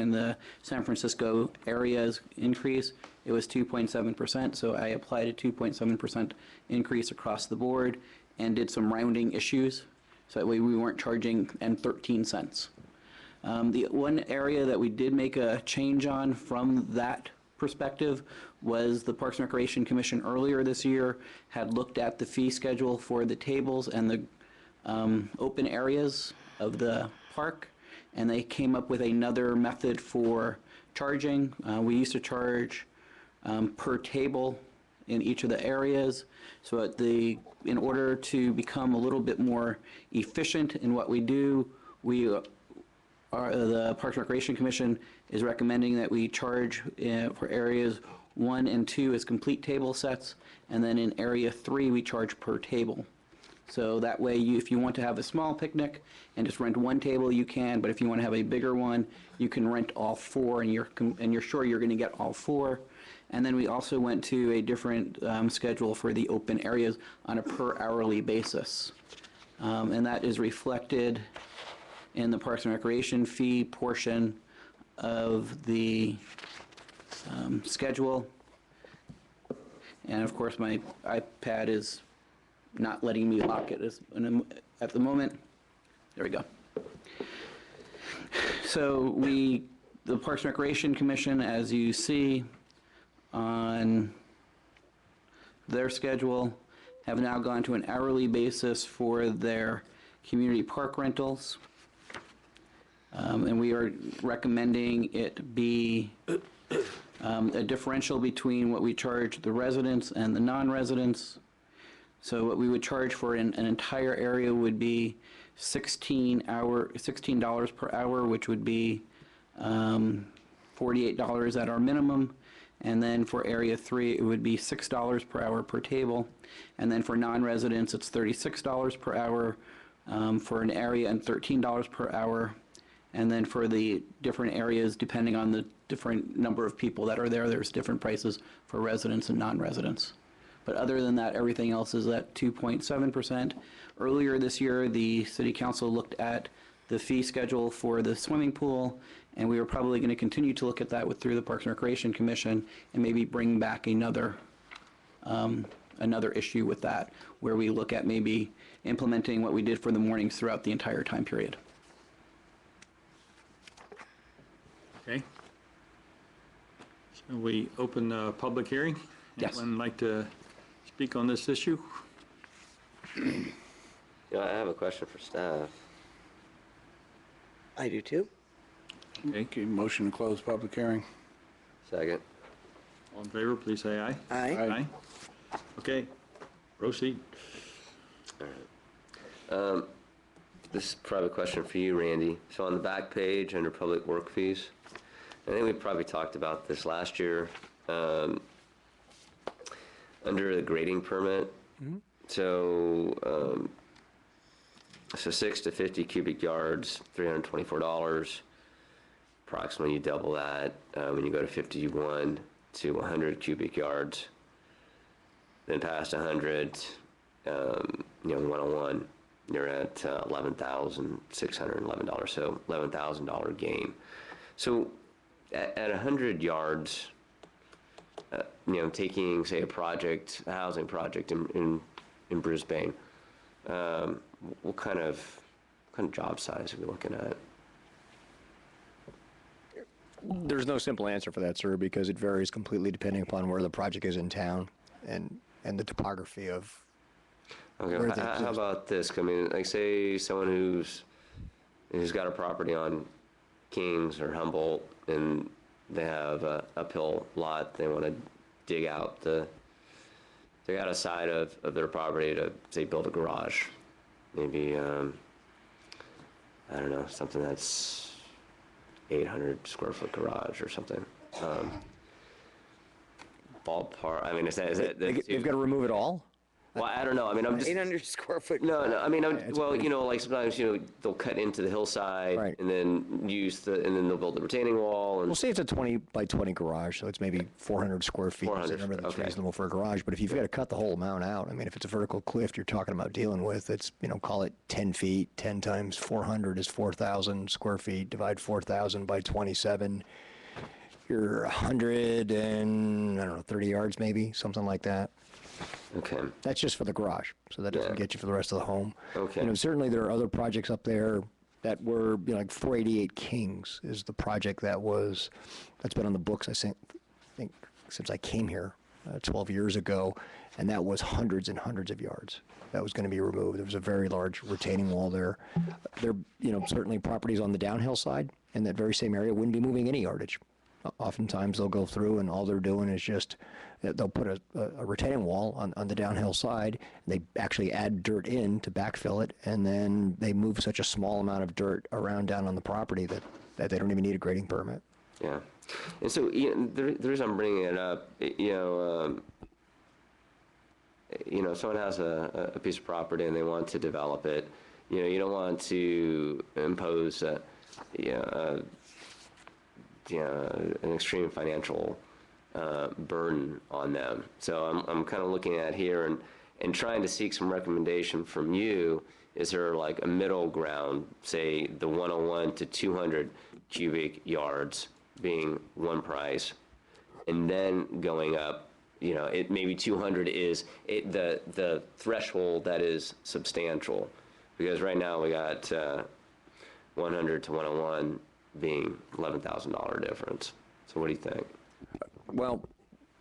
in the San Francisco area's increase, it was 2.7%, so I applied a 2.7% increase across the board and did some rounding issues, so that way we weren't charging and 13 cents. The one area that we did make a change on from that perspective was the Parks and Recreation Commission earlier this year had looked at the fee schedule for the tables and the open areas of the park, and they came up with another method for charging. We used to charge per table in each of the areas, so in order to become a little bit more efficient in what we do, the Parks and Recreation Commission is recommending that we charge for areas 1 and 2 as complete table sets, and then in area 3 we charge per table. So that way, if you want to have a small picnic and just rent one table, you can. But if you want to have a bigger one, you can rent all 4, and you're sure you're going to get all 4. And then we also went to a different schedule for the open areas on a per hourly basis, and that is reflected in the Parks and Recreation fee portion of the schedule. And of course, my iPad is not letting me lock it at the moment. There we go. So the Parks and Recreation Commission, as you see on their schedule, have now gone to an hourly basis for their community park rentals. And we are recommending it be a differential between what we charge the residents and the non-residents. So what we would charge for an entire area would be $16 per hour, which would be $48 at our minimum. And then for area 3, it would be $6 per hour per table. And then for non-residents, it's $36 per hour for an area and $13 per hour. And then for the different areas, depending on the different number of people that are there, there's different prices for residents and non-residents. But other than that, everything else is at 2.7%. Earlier this year, the City Council looked at the fee schedule for the swimming pool, and we are probably going to continue to look at that through the Parks and Recreation Commission, and maybe bring back another issue with that, where we look at maybe implementing what we did for the mornings throughout the entire time period. Okay. So we open the public hearing. Yes. Anyone like to speak on this issue? Yeah, I have a question for staff. I do too. Okay. Motion to close public hearing. Second. All in favor, please say aye. Aye. Aye. Okay. Proceed. All right. This is probably a question for you, Randy. So on the back page under public work fees, I think we probably talked about this last year. Under the grading permit, so 6 to 50 cubic yards, $324. Approximately, you double that when you go to 51 to 100 cubic yards. Then past 100, 101, you're at $11,611. So $11,000 gain. So at 100 yards. Taking, say, a housing project in Brisbane, what kind of job size are we looking at? There's no simple answer for that, sir, because it varies completely depending upon where the project is in town and the topography of. Okay, how about this? I mean, like, say someone who's got a property on Kings or Humboldt, and they have a uphill lot. They want to dig out a side of their property to, say, build a garage. Maybe, I don't know, something that's 800 square foot garage or something. Ballpark, I mean, is that They've got to remove it all? Well, I don't know, I mean, I'm just, 800 square foot. no, I mean, it's well, pretty- you know, like sometimes, you know, they'll cut into the hillside Right. and then and then they'll build the retaining wall We'll and, say it's a 20 by 20 garage, so it's maybe 400 square feet. 400, Is the number that's okay. reasonable for a garage. But if you've got to cut the whole amount out, I mean, if it's a vertical cliff you're talking about dealing with, it's, you know, call it 10 feet, 10 times 400 is 4,000 square feet, divide 4,000 by 27. You're 100 and, I don't know, 30 yards maybe, something like that. okay, That's just for the garage, so that doesn't Yeah. get you for the rest of the home. Okay. You know, certainly there are other projects up there that were, you know, like 488 Kings is the project that's been on the books, I think since I came here 12 years ago, and that was hundreds and hundreds of yards. That was going to be removed. There was a very large retaining wall there. There, you know, certainly properties on the downhill side in that very same area wouldn't be moving any yardage. Oftentimes they'll go through and all they're doing is just, they'll put a retaining wall on the downhill side. They actually add dirt in to backfill it, and then they move such a small amount of dirt around down on the property that they don't even need a grading permit. yeah. And so, you know, the reason I'm bringing it up, you know, if someone has a piece of property and they want to develop it, you know, you don't want to impose, an extreme financial burden on them. So I'm kind of looking at here and trying to seek some recommendation from you. Is there like a middle ground, say the 101 to 200 cubic yards being one price, and then going up, you know, it maybe 200 is the threshold that is substantial, because right now we got 100 to 101 being $11,000 difference. So what do you think? Well,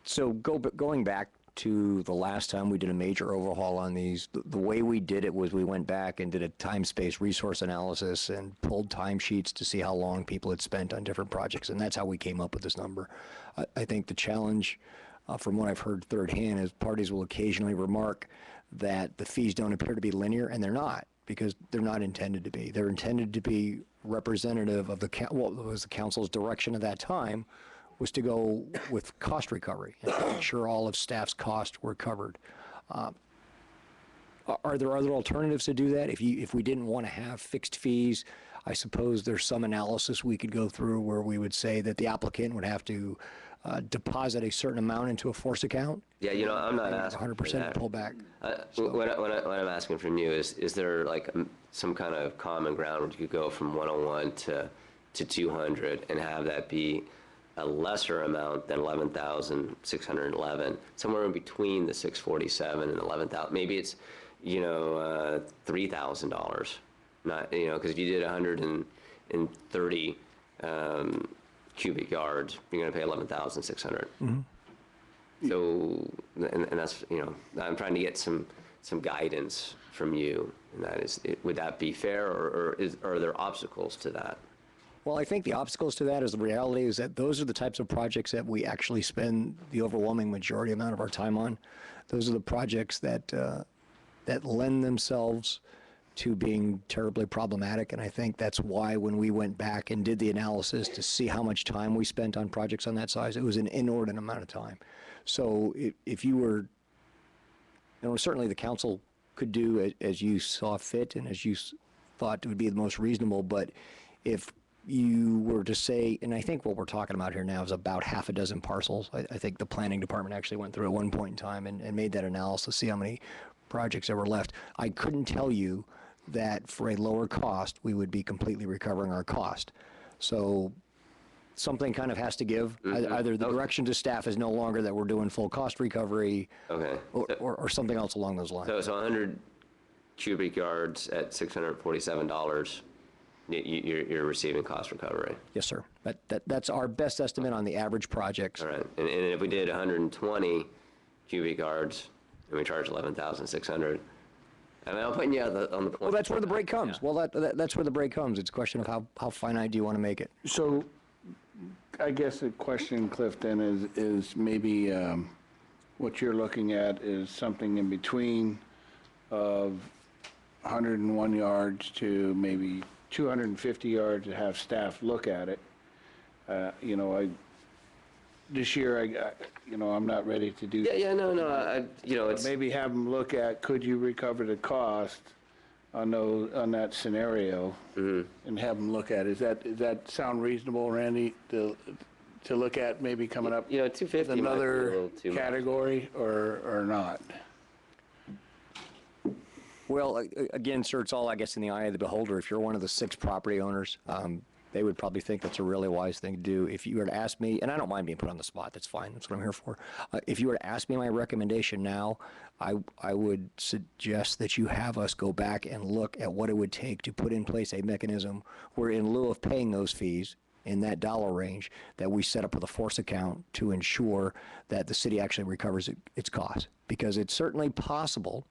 so going back to the last time we did a major overhaul on these, the way we did it was we went back and did a time-space resource analysis and pulled timesheets to see how long people had spent on different projects, and that's how we came up with this number. I think the challenge, from what I've heard third hand, is parties will occasionally remark that the fees don't appear to be linear, and they're not, because they're not intended to be. They're intended to be representative of what was the council's direction at that time, was to go with cost recovery and to make sure all of staff's costs were covered. Are there other alternatives to do that? If we didn't want to have fixed fees, I suppose there's some analysis we could go through where we would say that the applicant would have to deposit a certain amount into a force account. Yeah, you know, I'm not asking for 100% that. pull back. What I'm asking from you is there like some kind of common ground where you could go from 101 to 200 and have that be a lesser amount than 11,611, somewhere in between the 647 and 11,000. Maybe it's, you know, $3,000. Not, you know, because if you did 130 cubic yards, you're going to pay 11,600. So, and that's, you know, I'm trying to get some guidance from you, and that is, would that be fair, or are there obstacles to that? Well, I think the obstacles to that is the reality is that those are the types of projects that we actually spend the overwhelming majority amount of our time on. Those are the projects that lend themselves to being terribly problematic, and I think that's why when we went back and did the analysis to see how much time we spent on projects on that size, it was an inordinate amount of time. So if you were, you know, certainly the council could do as you saw fit and as you thought would be the most reasonable, but if you were to say, and I think what we're talking about here now is about half a dozen parcels. I think the planning department actually went through at one point in time and made that analysis to see how many projects there were left. I couldn't tell you that for a lower cost, we would be completely recovering our cost. So something kind of has to give. Either the direction to staff is no longer that we're doing full cost recovery, Okay. or something else along those lines. So 100 cubic yards at $647, you're receiving cost recovery. Yes, sir. That's our best estimate on the average projects. All right. And if we did 120 cubic yards and we charge 11,600, I mean, I'm putting you on the point. Well, that's where the break comes. Well, that's where the break comes. It's a question of how finite do you want to make it. So I guess the question, Clifton, is maybe what you're looking at is something in between of 101 yards to maybe 250 yards to have staff look at it. You know, this year, I'm not ready to do. Yeah, no, it's, Maybe have them look at, could you recover the cost on that scenario? And have them look at, does that sound reasonable, Randy, to look at maybe coming up? 250 with might be a another little too much. category or not? Well, again, sir, it's all, I guess, in the eye of the beholder. If you're one of the 6 property owners, they would probably think that's a really wise thing to do. If you were to ask me, and I don't mind being put on the spot, that's fine, that's what I'm here for. If you were to ask me my recommendation now, I would suggest that you have us go back and look at what it would take to put in place a mechanism where, in lieu of paying those fees in that dollar range, that we set up with a force account to ensure that the city actually recovers its costs. Because it's certainly possible,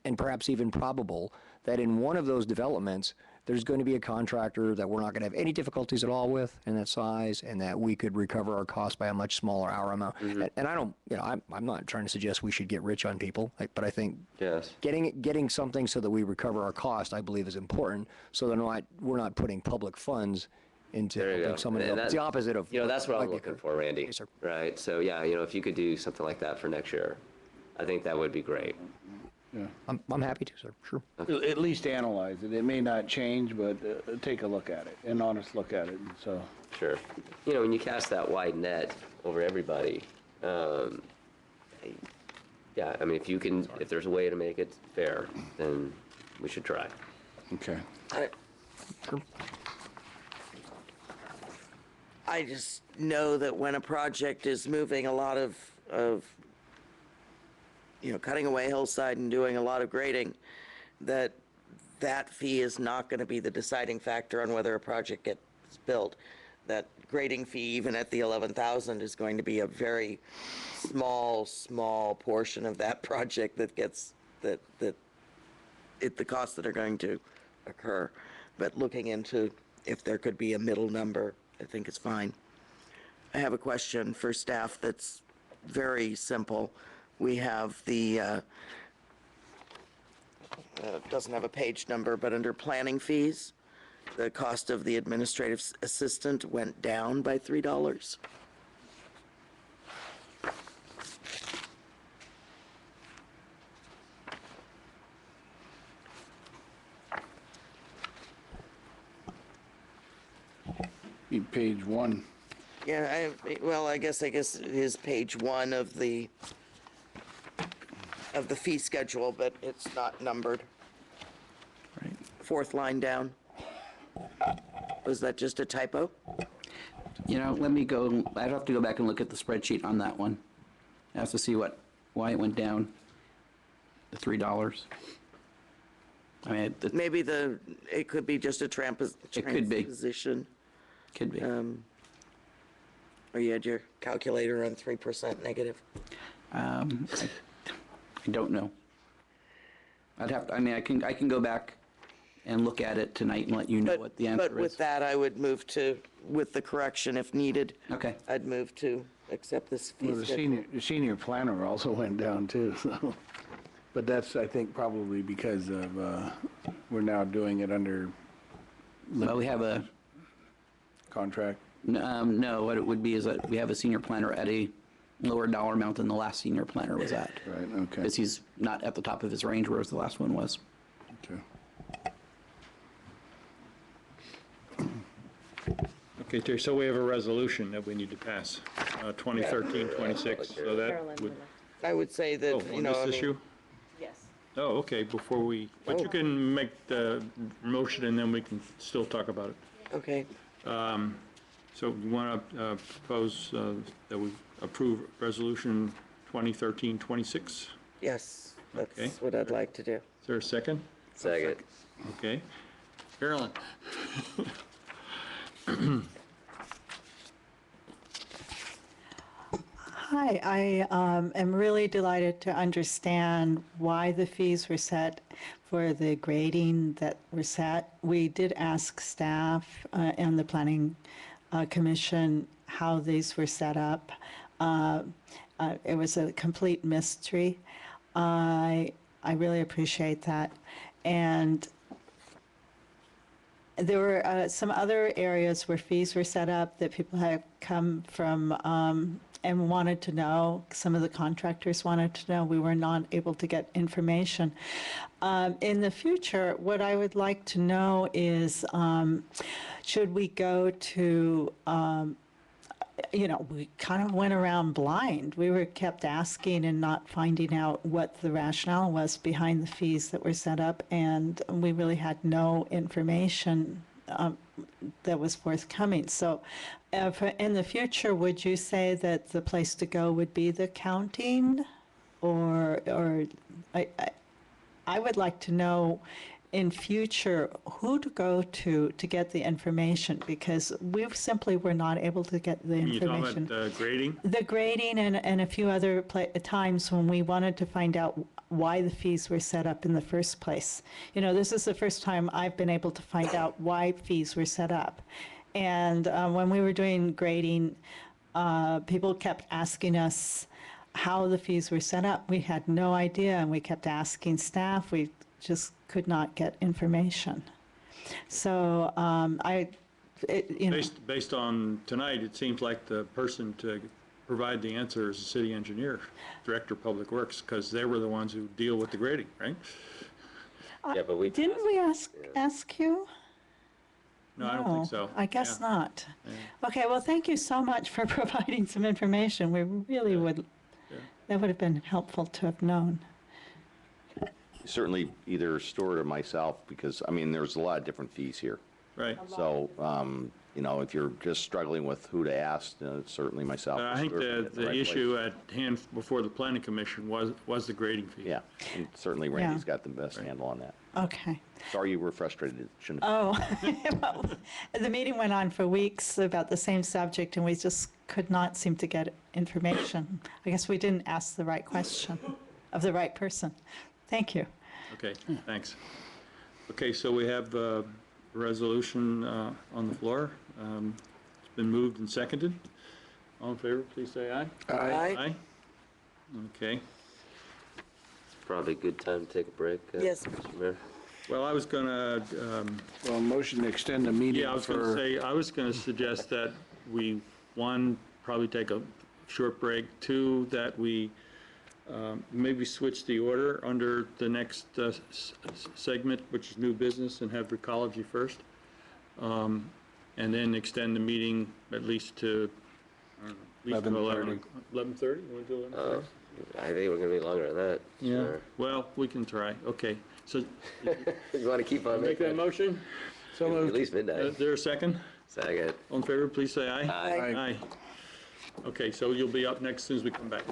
and perhaps even probable, that in one of those developments, there's going to be a contractor that we're not going to have any difficulties at all with in that size, and that we could recover our cost by a much smaller hour amount. And I don't, I'm not trying to suggest we should get rich on people, but I think Yes. getting something so that we recover our cost, I believe, is important, so that we're not putting public funds into There you helping go. someone And else. It's the opposite of. that's what I'm might be looking occurring. for, Randy. Yes, sir. Right, so yeah, if you could do something like that for next year, I think that would be great. I'm happy to, sir, sure. At least analyze it. It may not change, but take a look at it, an honest look at it, so. Sure. When you cast that wide net over everybody, yeah, I mean, if there's a way to make it fair, then we should try. Okay. I just know that when a project is moving a lot of cutting away hillside and doing a lot of grading, that fee is not going to be the deciding factor on whether a project gets built. That grading fee, even at the 11,000, is going to be a very small portion of that project that gets, the costs that are going to occur. But looking into if there could be a middle number, I think it's fine. I have a question for staff that's very simple. We have the, doesn't have a page number, but under planning fees, the cost of the administrative assistant went down by $3. Page 1. Yeah, I guess it is page 1 of the fee schedule, but it's not numbered. Right. 4th line down. Was that just a typo? Let me go, I'd have to go back and look at the spreadsheet on that one. I have to see why it went down, the $3. I mean, Maybe it could be just a It could be. transposition. could be. Or you had your calculator on 3% negative. I don't know. I can go back and look at it tonight and let you know what the answer is. But with that, I would move with the correction if needed. Okay. I'd move to accept this fee Well, schedule. the senior planner also went down too, so. But that's, I think, probably because of, we're now doing it under Well, we have a, contract. no, what it would be is that we have a senior planner at a lower dollar amount than the last senior planner was at. Right, okay. Because he's not at the top of his range, whereas the last one was. Okay. Okay, Terry, so we have a resolution that we need to pass, 2013-26, so that would, I would say that, on this issue? Yes. Oh, okay, but you can make the motion and then we can still talk about it. Okay, So you want to propose that we approve resolution 2013-26? yes, Okay. that's what I'd like to do. Is there a second? Second. Okay. Carolyn? Hi, I am really delighted to understand why the fees were set for the grading that were set. We did ask staff and the planning commission how these were set up. It was a complete mystery. I really appreciate that. And there were some other areas where fees were set up that people had come from and wanted to know. Some of the contractors wanted to know. We were not able to get information. In the future, what I would like to know is, should we go to, we kind of went around blind. We were kept asking and not finding out what the rationale was behind the fees that were set up, and we really had no information that was forthcoming. So in the future, would you say that the place to go would be the accounting? Or I would like to know in future who to go to get the information, because we simply were not able to get the You're talking information. about grading? The grading and a few other times when we wanted to find out why the fees were set up in the first place. This is the first time I've been able to find out why fees were set up. And when we were doing grading, people kept asking us how the fees were set up. We had no idea, and we kept asking staff. We just could not get information. So Based on tonight, it seems like the person to provide the answer is the city engineer, Director of Public Works, because they were the ones who deal with the grading, right? Yeah, but we. didn't we ask you? No, I don't think so. I guess Yeah. not. Okay, well, thank you so much for providing some information. We really would, that would have been helpful to have known. Certainly either Stuart or myself, because, I mean, there's a lot of different fees here. Right. So, if you're just struggling with who to ask, certainly myself. or I think Stuart would hit the right issue place. at hand before the planning commission was the grading fee. Yeah, and certainly Randy's got the best handle on that. Okay. Sorry you were frustrated. It shouldn't. Oh, well, the meeting went on for weeks about the same subject, and we just could not seem to get information. I guess we didn't ask the right question of the right person. Thank you. Okay, thanks. Okay, so we have a resolution on the floor. It's been moved and seconded. All in favor, please say aye. Aye. Aye? Okay. Probably a good time to take a break. Yes. Mr. Mayor. Well, I was going to, Well, motion to extend the meeting yeah, I was going to for, say, I was going to suggest that we, one, probably take a short break. Two, that we maybe switch the order under the next segment, which is new business, and have ecology first. And then extend the meeting at least to, I don't know, at least to 11. 11:30? You want to do 11:30? I think we're gonna be longer than that. Yeah, Sure. well, we can try. Okay, so You wanna keep on make that motion? so At moved. least midnight. Is there a second? Second. All in favor, please say aye. Aye. Aye. Okay, so you'll be up next as soon as we come back.